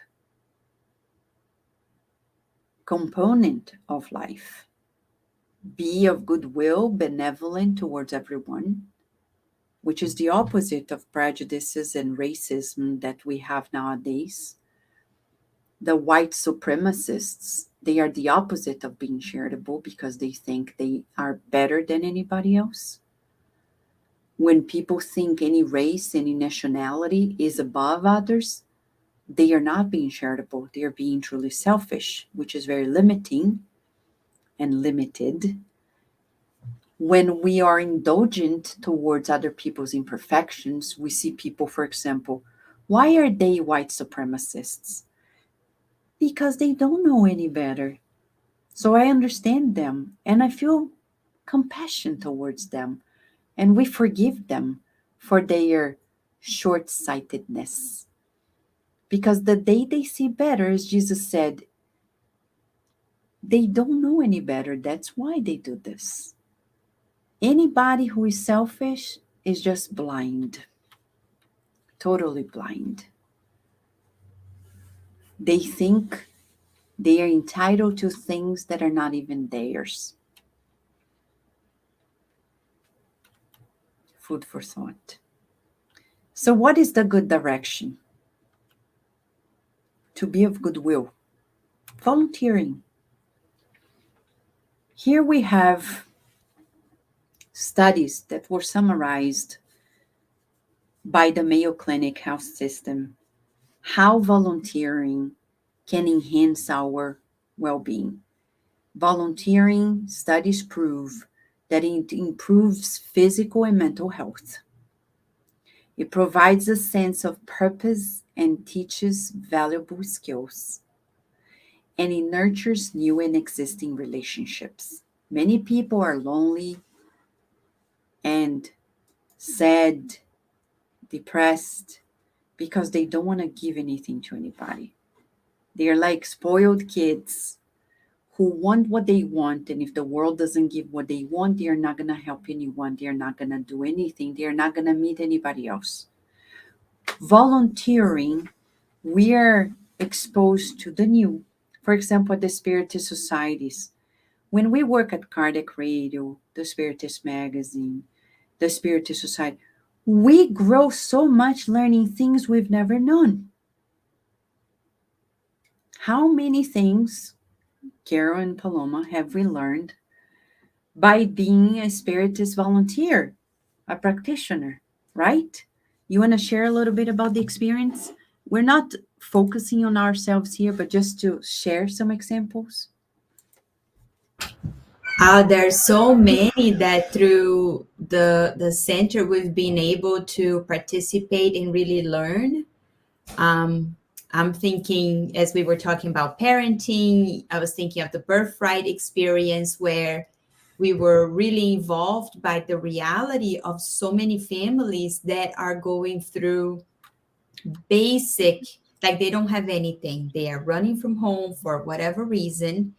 Speaker 2: component of life. Be of goodwill, benevolent towards everyone, which is the opposite of prejudices and racism that we have nowadays. The white supremacists, they are the opposite of being charitable because they think they are better than anybody else. When people think any race, any nationality is above others, they are not being charitable. They are being truly selfish, which is very limiting and limited. When we are indulgent towards other people's imperfections, we see people, for example, why are they white supremacists? Because they don't know any better. So I understand them and I feel compassion towards them, and we forgive them for their short-sightedness. Because the day they see better, as Jesus said, they don't know any better. That's why they do this. Anybody who is selfish is just blind, totally blind. They think they are entitled to things that are not even theirs. Food for thought. So what is the good direction? To be of goodwill. Volunteering. Here we have studies that were summarized by the Mayo Clinic Health System, how volunteering can enhance our well-being. Volunteering studies prove that it improves physical and mental health. It provides a sense of purpose and teaches valuable skills. And it nurtures new and existing relationships. Many people are lonely and sad, depressed, because they don't want to give anything to anybody. They are like spoiled kids who want what they want, and if the world doesn't give what they want, they are not going to help anyone. They are not going to do anything. They are not going to meet anybody else. Volunteering, we are exposed to the new. For example, the Spiritist societies. When we work at Kardec Radio, the Spiritist magazine, the Spiritist society, we grow so much learning things we've never known. How many things, Carol and Paloma, have we learned by being a Spiritist volunteer, a practitioner, right? You want to share a little bit about the experience? We're not focusing on ourselves here, but just to share some examples.
Speaker 4: There's so many that through the center we've been able to participate and really learn. I'm thinking, as we were talking about parenting, I was thinking of the birthright experience where we were really involved by the reality of so many families that are going through basic, like they don't have anything. They are running from home for whatever reason.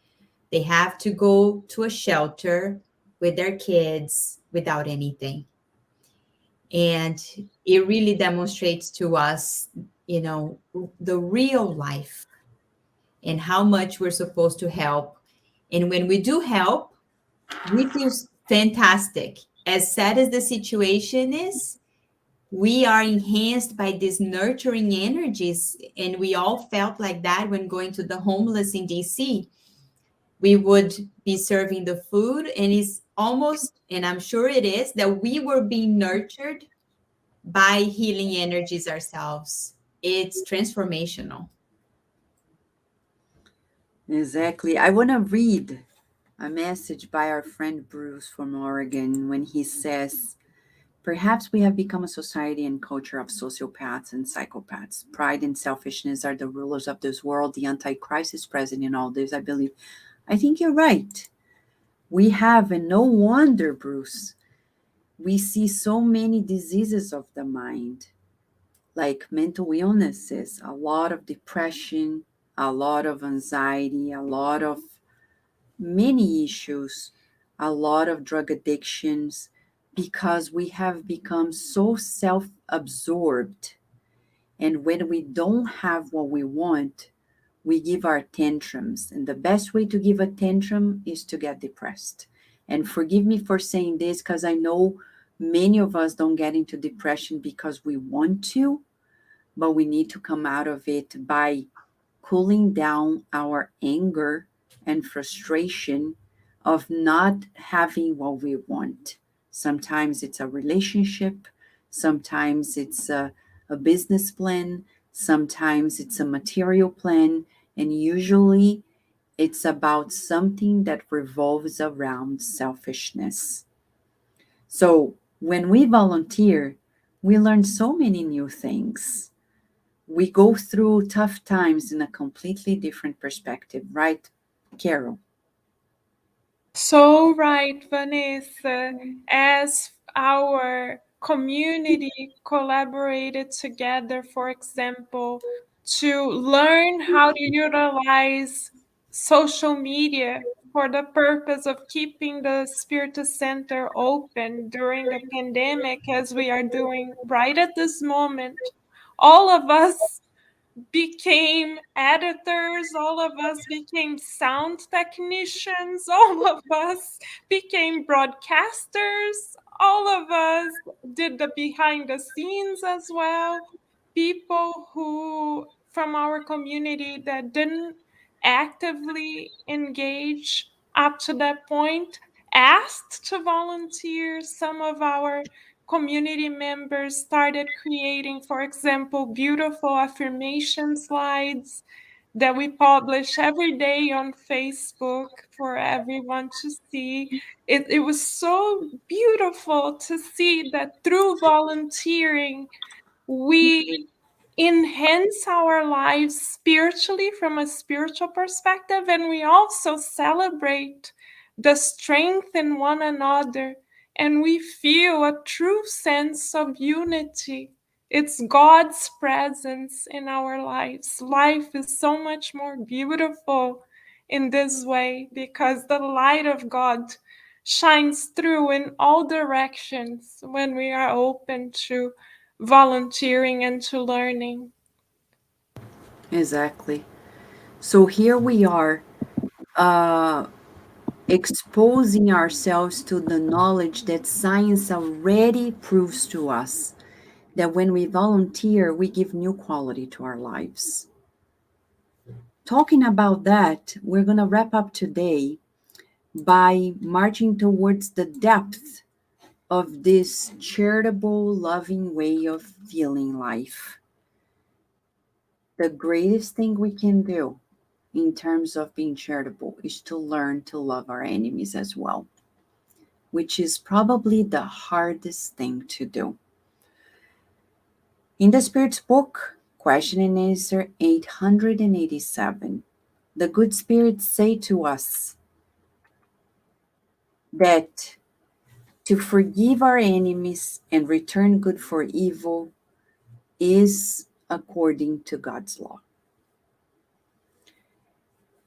Speaker 4: They have to go to a shelter with their kids without anything. And it really demonstrates to us, the real life and how much we're supposed to help. And when we do help, we feel fantastic. As sad as the situation is, we are enhanced by these nurturing energies. And we all felt like that when going to the homeless in DC. We would be serving the food, and it's almost, and I'm sure it is, that we were being nurtured by healing energies ourselves. It's transformational.
Speaker 2: Exactly. I want to read a message by our friend Bruce from Oregon when he says, perhaps we have become a society and culture of sociopaths and psychopaths. Pride and selfishness are the rulers of this world. The Antichrist is present in all this, I believe. I think you're right. We have, and no wonder, Bruce, we see so many diseases of the mind, like mental illnesses, a lot of depression, a lot of anxiety, a lot of many issues a lot of drug addictions, because we have become so self-absorbed. And when we don't have what we want, we give our tantrums. And the best way to give a tantrum is to get depressed. And forgive me for saying this, because I know many of us don't get into depression because we want to, but we need to come out of it by cooling down our anger and frustration of not having what we want. Sometimes it's a relationship, sometimes it's a business plan, sometimes it's a material plan, and usually it's about something that revolves around selfishness. So when we volunteer, we learn so many new things. We go through tough times in a completely different perspective, right, Carol?
Speaker 3: So right, Vanessa, as our community collaborated together, for example, to learn how to utilize social media for the purpose of keeping the Spirit Center open during the pandemic, as we are doing right at this moment, all of us became editors, all of us became sound technicians, all of us became broadcasters, all of us did the behind the scenes as well. People who from our community that didn't actively engage up to that point asked to volunteer. Some of our community members started creating, for example, beautiful affirmation slides that we publish every day on Facebook for everyone to see. It was so beautiful to see that through volunteering, we enhance our lives spiritually from a spiritual perspective, and we also celebrate the strength in one another, and we feel a true sense of unity. It's God's presence in our lives. Life is so much more beautiful in this way because the light of God shines through in all directions when we are open to volunteering and to learning.
Speaker 2: Exactly. So here we are, uh, exposing ourselves to the knowledge that science already proves to us, that when we volunteer, we give new quality to our lives. Talking about that, we're going to wrap up today by marching towards the depth of this charitable, loving way of feeling life. The greatest thing we can do in terms of being charitable is to learn to love our enemies as well, which is probably the hardest thing to do. In the Spirit's book, question and answer 887, the good spirits say to us that to forgive our enemies and return good for evil is according to God's law.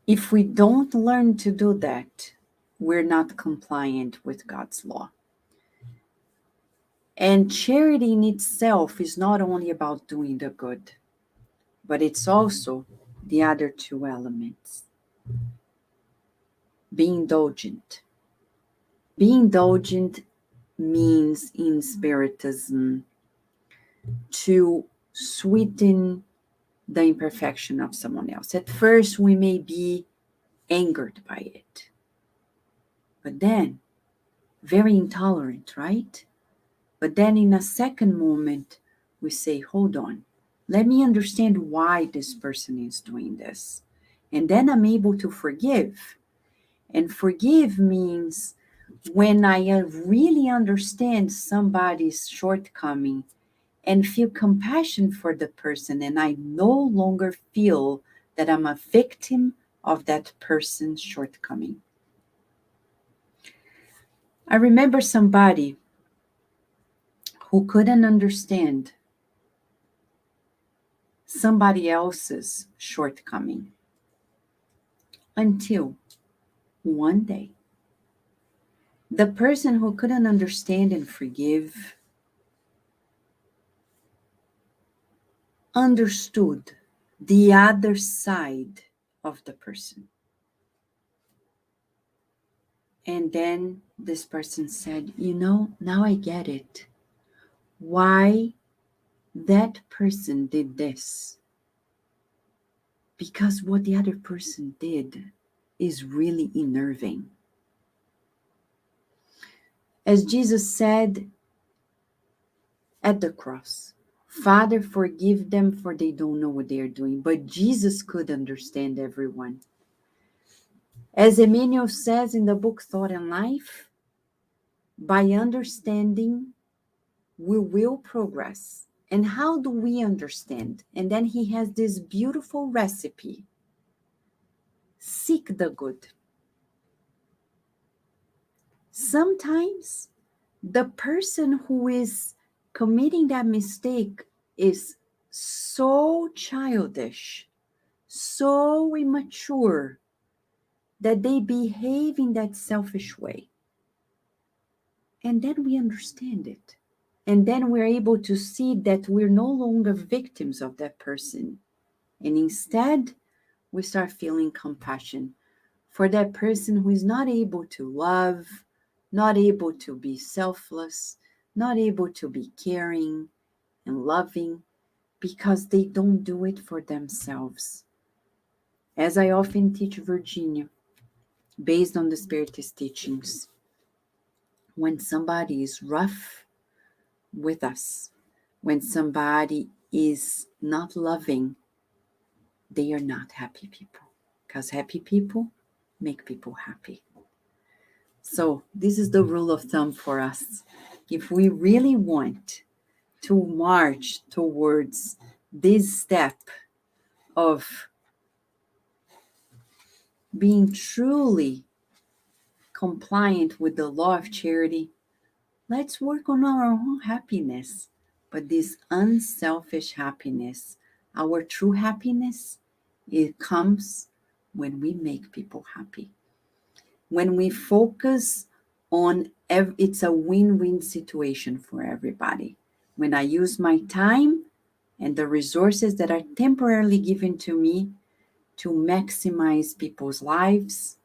Speaker 2: If we don't learn to do that, we're not compliant with God's law. And charity in itself is not only about doing the good, but it's also the other two elements. Be indulgent. Be indulgent means in Spiritism to sweeten the imperfection of someone else. At first, we may be angered by it, but then very intolerant, right? But then in a second moment, we say, hold on, let me understand why this person is doing this. And then I'm able to forgive. And forgive means when I really understand somebody's shortcoming and feel compassion for the person, and I no longer feel that I'm a victim of that person's shortcoming. I remember somebody who couldn't understand somebody else's shortcoming until one day The person who couldn't understand and forgive understood the other side of the person. And then this person said, now I get it. Why that person did this. Because what the other person did is really unnerving. As Jesus said at the cross, Father, forgive them, for they don't know what they are doing. But Jesus could understand everyone. As Emmanuel says in the book Thought and Life, by understanding, we will progress. And how do we understand? And then he has this beautiful recipe. Seek the good. Sometimes the person who is committing that mistake is so childish, so immature, that they behave in that selfish way. And then we understand it. And then we're able to see that we're no longer victims of that person. And instead, we start feeling compassion for that person who is not able to love, not able to be selfless, not able to be caring and loving, because they don't do it for themselves. As I often teach Virginia, based on the Spiritist teachings, when somebody is rough with us, when somebody is not loving, they are not happy people, because happy people make people happy. So this is the rule of thumb for us. If we really want to march towards this step of being truly compliant with the law of charity, let's work on our own happiness. But this unselfish happiness, our true happiness, it comes when we make people happy. When we focus on, it's a win-win situation for everybody. When I use my time and the resources that are temporarily given to me to maximize people's lives,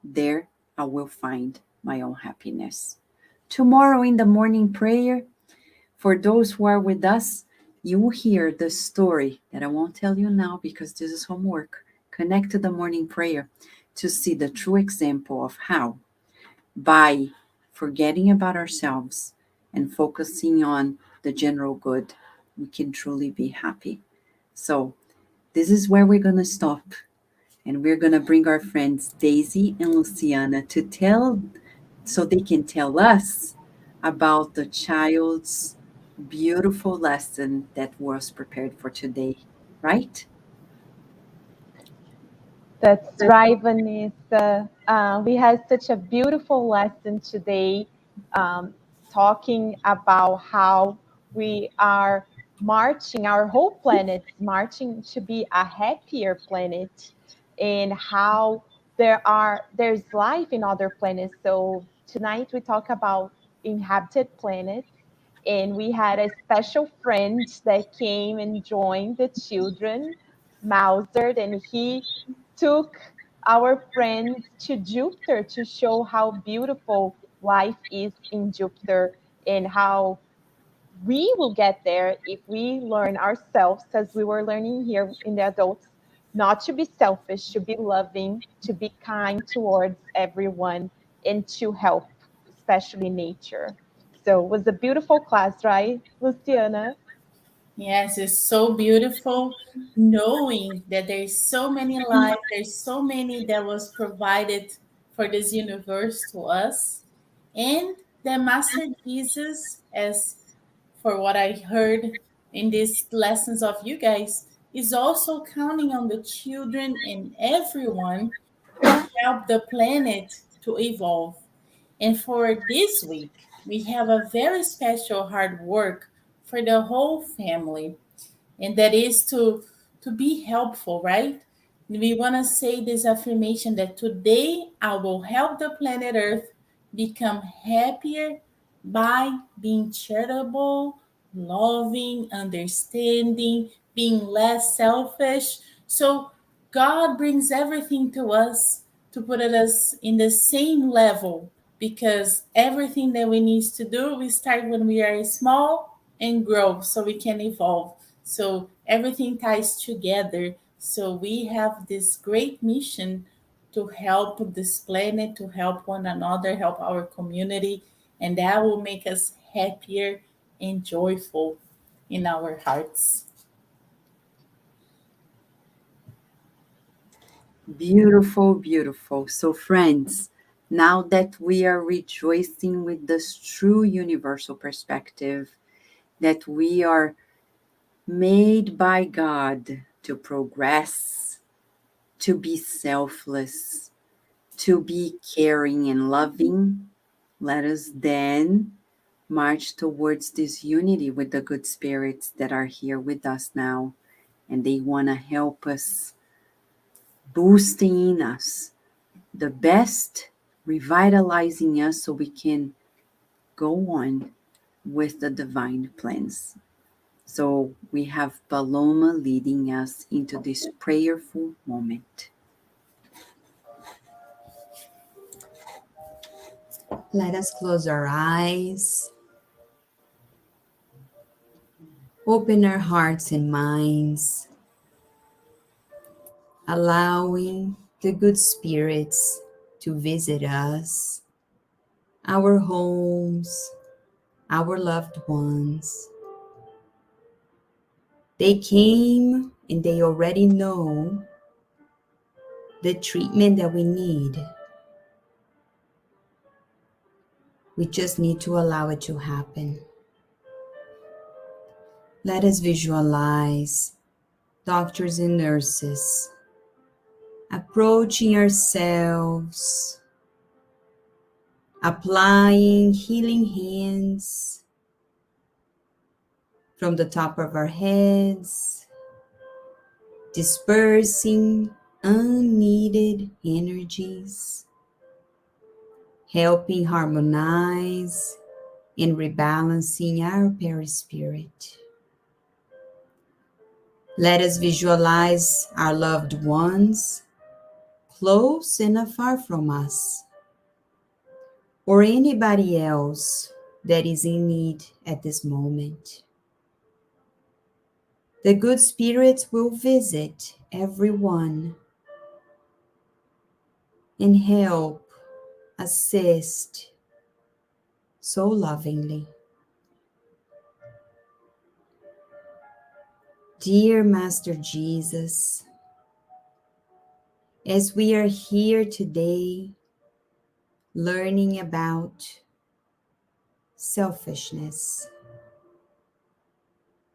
Speaker 2: there I will find my own happiness. Tomorrow in the morning prayer, for those who are with us, you will hear the story that I won't tell you now because this is homework. Connect to the morning prayer to see the true example of how, by forgetting about ourselves and focusing on the general good, we can truly be happy. So this is where we're going to stop. And we're going to bring our friends Daisy and Luciana to tell, so they can tell us about the child's beautiful lesson that was prepared for today, right?
Speaker 5: That's right, Vanessa. We had such a beautiful lesson today, um, talking about how we are marching, our whole planet's marching to be a happier planet, and how there's life in other planets. So tonight we talk about inhabited planets, and we had a special friend that came and joined the children, Mauser, and he took our friends to Jupiter to show how beautiful life is in Jupiter, and how we will get there if we learn ourselves, as we were learning here in the adults, not to be selfish, to be loving, to be kind towards everyone, and to help, especially nature. So it was a beautiful class, right, Luciana?
Speaker 6: Yes, it's so beautiful knowing that there's so many lives, there's so many that was provided for this universe to us. And the Master Jesus, as for what I heard in these lessons of you guys, is also counting on the children and everyone to help the planet to evolve. And for this week, we have a very special hard work for the whole family, and that is to be helpful, right? We want to say this affirmation that today I will help the planet Earth become happier by being charitable, loving, understanding, being less selfish. So God brings everything to us to put us in the same level, because everything that we need to do, we start when we are small and grow so we can evolve. So everything ties together. So we have this great mission to help this planet, to help one another, help our community, and that will make us happier and joyful in our hearts.
Speaker 2: Beautiful, beautiful. So, friends, now that we are rejoicing with this true universal perspective, that we are made by God to progress, to be selfless, to be caring and loving, let us then march towards this unity with the good spirits that are here with us now. And they want to help us, boosting in us the best, revitalizing us so we can go on with the divine plans. So we have Paloma leading us into this prayerful moment.
Speaker 4: Let us close our eyes, open our hearts and minds, allowing the good spirits to visit us, our homes, our loved ones. They came and they already know the treatment that we need. We just need to allow it to happen. Let us visualize doctors and nurses approaching ourselves, applying healing hands from the top of our heads, dispersing unneeded energies, helping harmonize and rebalancing our perispirit. Let us visualize our loved ones close and afar from us, or anybody else that is in need at this moment. The good spirits will visit everyone and help, assist so lovingly. Dear Master Jesus, as we are here today learning about selfishness,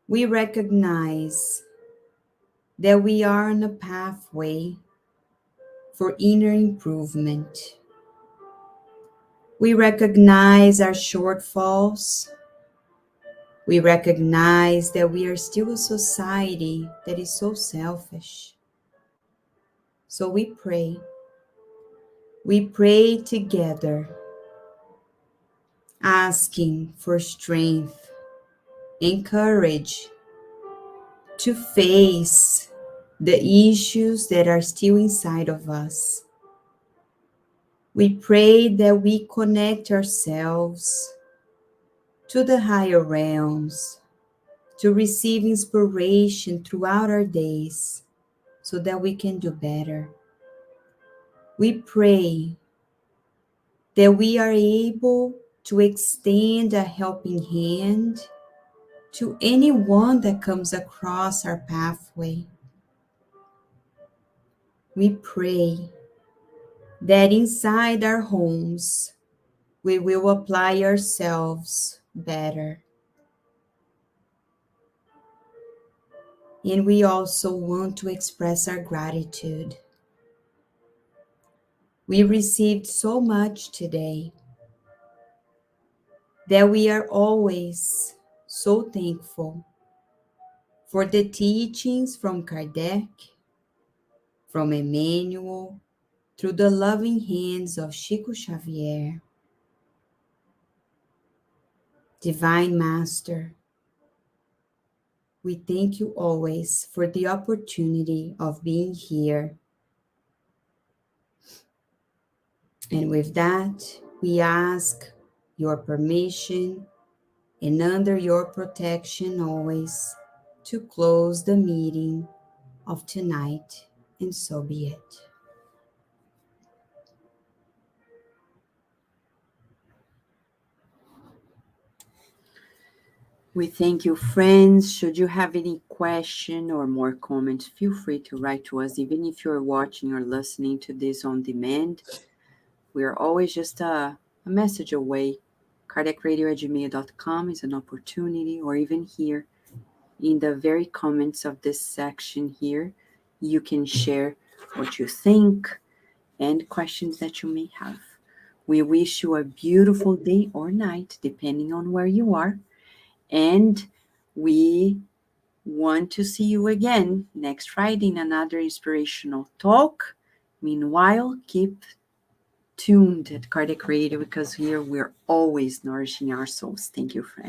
Speaker 4: we recognize that we are on a pathway for inner improvement. We recognize our shortfalls. We recognize that we are still a society that is so selfish. So we pray. We pray together, asking for strength and courage to face the issues that are still inside of us. We pray that we connect ourselves to the higher realms, to receive inspiration throughout our days so that we can do better. We pray that we are able to extend a helping hand to anyone that comes across our pathway. We pray that inside our homes, we will apply ourselves better. And we also want to express our gratitude. We received so much today that we are always so thankful for the teachings from Kardec, from Emmanuel, through the loving hands of Chico Xavier, Divine Master, we thank you always for the opportunity of being here. And with that, we ask your permission and under your protection always to close the meeting of tonight, and so be it.
Speaker 2: We thank you, friends. Should you have any question or more comments, feel free to write to us, even if you're watching or listening to this on demand. We're always just a message away. KardecRadio@gmail.com is an opportunity, or even here in the very comments of this section here, you can share what you think and questions that you may have. We wish you a beautiful day or night, depending on where you are. And we want to see you again next Friday in another inspirational talk. Meanwhile, keep tuned at Kardec Radio, because here we're always nourishing our souls. Thank you, friends.